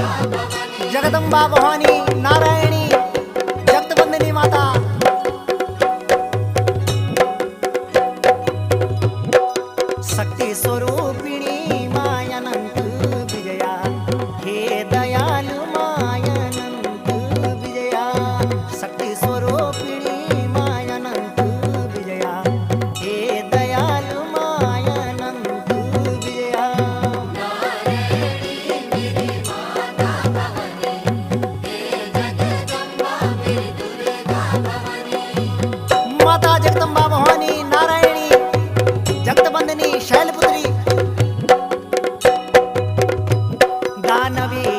जगदंबा भवानी नारायणी जगतवंदनी माता शक्ती स्वरूपिणी मायानंत विजया हे दयालु मायानंत विजया शक्ती स्वरूपिणी मायानंत विजया हे दयालु मायानंत विजया माता जगदंबा भवानी नारायणी जगतवंदनी शैलपुत्री दानवी